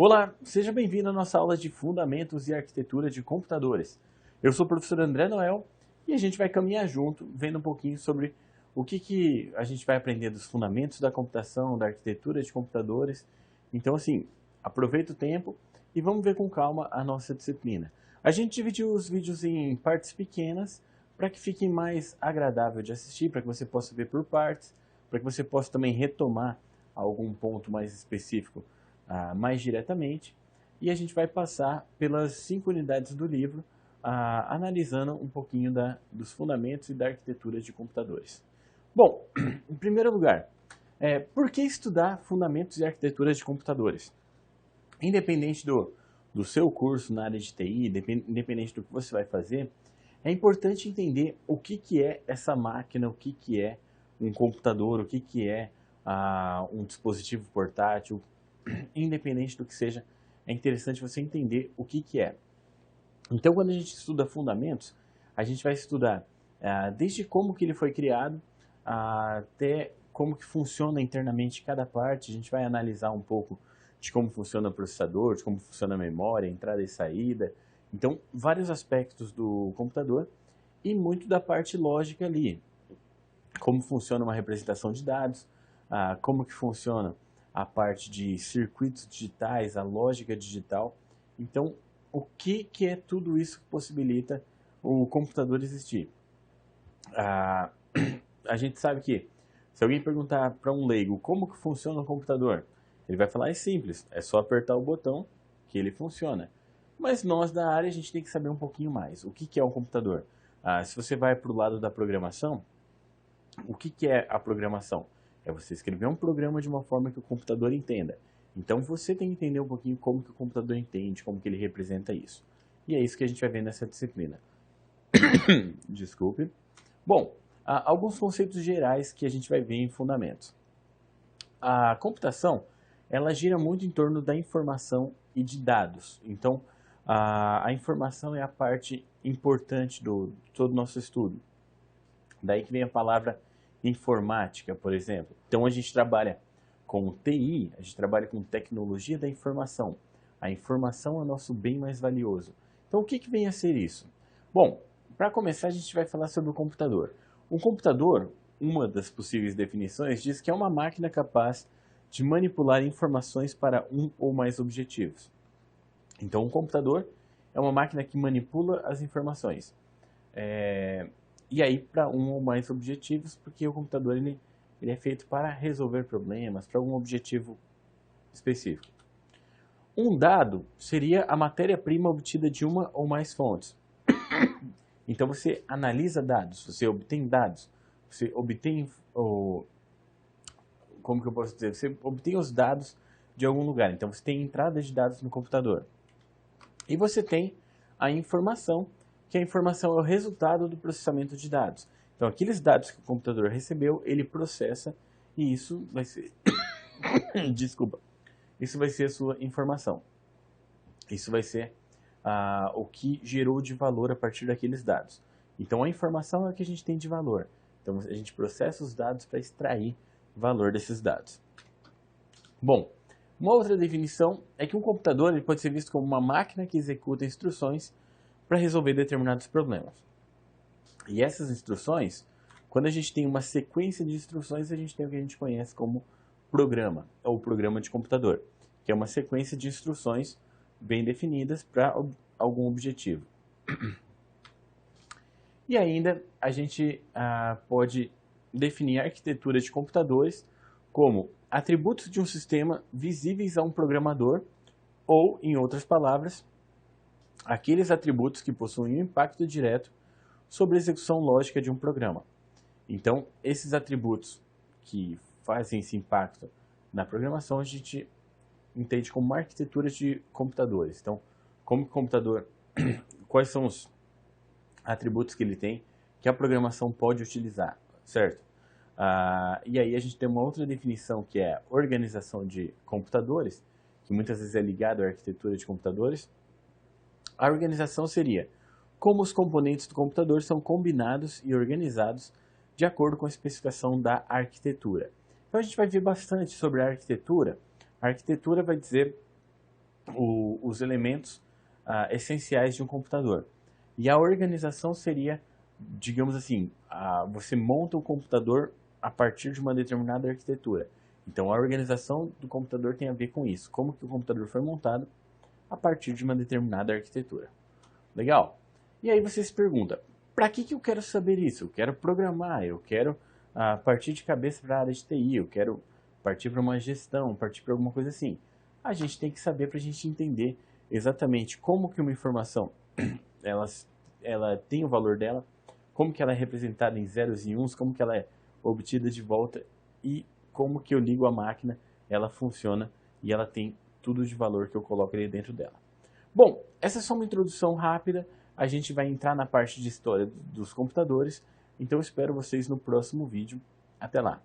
Olá, seja bem-vindo à nossa aula de Fundamentos e Arquitetura de Computadores. Eu sou o professor André Noel e a gente vai caminhar junto, vendo um pouquinho sobre o que a gente vai aprender dos fundamentos da computação, da arquitetura de computadores. Então, assim, aproveita o tempo e vamos ver com calma a nossa disciplina. A gente dividiu os vídeos em partes pequenas para que fique mais agradável de assistir, para que você possa ver por partes, para que você possa também retomar algum ponto mais específico mais diretamente, e a gente vai passar pelas 5 unidades do livro, analisando um pouquinho dos fundamentos e da arquitetura de computadores. Bom, em primeiro lugar, por que estudar fundamentos e arquiteturas de computadores? Independente do seu curso na área de TI, independente do que você vai fazer, é importante entender o que é essa máquina, o que é um computador, o que é um dispositivo portátil. Independente do que seja, é interessante você entender o que é. Então, quando a gente estuda fundamentos, a gente vai estudar desde como que ele foi criado, até como que funciona internamente cada parte. A gente vai analisar um pouco de como funciona o processador, de como funciona a memória, entrada e saída. Então, vários aspectos do computador e muito da parte lógica ali. Como funciona uma representação de dados, como que funciona a parte de circuitos digitais, a lógica digital. Então, o que é tudo isso que possibilita o computador existir? A gente sabe que, se alguém perguntar para um leigo como que funciona um computador, ele vai falar, é simples, é só apertar o botão que ele funciona. Mas nós da área, a gente tem que saber um pouquinho mais. O que é um computador? Se você vai para o lado da programação, o que é a programação? É você escrever um programa de uma forma que o computador entenda. Então você tem que entender um pouquinho como que o computador entende, como que ele representa isso. E é isso que a gente vai ver nessa disciplina. Desculpe. Bom, alguns conceitos gerais que a gente vai ver em fundamentos. A computação, ela gira muito em torno da informação e de dados. Então, a informação é a parte importante de todo o nosso estudo. Daí que vem a palavra informática, por exemplo. Então a gente trabalha com TI, a gente trabalha com tecnologia da informação. A informação é o nosso bem mais valioso. Então o que vem a ser isso? Bom, para começar a gente vai falar sobre o computador. Um computador, uma das possíveis definições, diz que é uma máquina capaz de manipular informações para um ou mais objetivos. Então um computador é uma máquina que manipula as informações. E aí para um ou mais objetivos, porque o computador ele é feito para resolver problemas, para algum objetivo específico. Um dado seria a matéria-prima obtida de uma ou mais fontes. Então você analisa dados, você obtém dados, você obtém como que eu posso dizer? Você obtém os dados de algum lugar. Então você tem entrada de dados no computador. E você tem a informação, que a informação é o resultado do processamento de dados. Então, aqueles dados que o computador recebeu, ele processa e isso vai ser... Desculpa. Isso vai ser a sua informação. Isso vai ser o que gerou de valor a partir daqueles dados. Então, a informação é o que a gente tem de valor. Então, a gente processa os dados para extrair valor desses dados. Bom, uma outra definição é que um computador ele pode ser visto como uma máquina que executa instruções para resolver determinados problemas. E essas instruções, quando a gente tem uma sequência de instruções, a gente tem o que a gente conhece como programa, ou programa de computador, que é uma sequência de instruções bem definidas para algum objetivo. E ainda a gente pode definir a arquitetura de computadores como atributos de um sistema visíveis a um programador, ou, em outras palavras, aqueles atributos que possuem um impacto direto sobre a execução lógica de um programa. Então, esses atributos que fazem esse impacto na programação, a gente entende como uma arquitetura de computadores. Então, como o computador, quais são os atributos que ele tem que a programação pode utilizar, certo? E aí a gente tem uma outra definição que é organização de computadores, que muitas vezes é ligado à arquitetura de computadores. A organização seria como os componentes do computador são combinados e organizados de acordo com a especificação da arquitetura. Então a gente vai ver bastante sobre a arquitetura. A arquitetura vai dizer os elementos essenciais de um computador. E a organização seria, digamos assim, você monta o computador a partir de uma determinada arquitetura. Então, a organização do computador tem a ver com isso. Como que o computador foi montado a partir de uma determinada arquitetura. Legal? E aí você se pergunta, para que eu quero saber isso? Eu quero programar, eu quero partir de cabeça para a área de TI, eu quero partir para uma gestão, partir para alguma coisa assim. A gente tem que saber para a gente entender exatamente como que uma informação ela tem o valor dela, como que ela é representada em zeros e uns, como que ela é obtida de volta e como que eu ligo a máquina, ela funciona e ela tem tudo de valor que eu coloco ali dentro dela. Bom, essa é só uma introdução rápida, a gente vai entrar na parte de história dos computadores, então espero vocês no próximo vídeo. Até lá!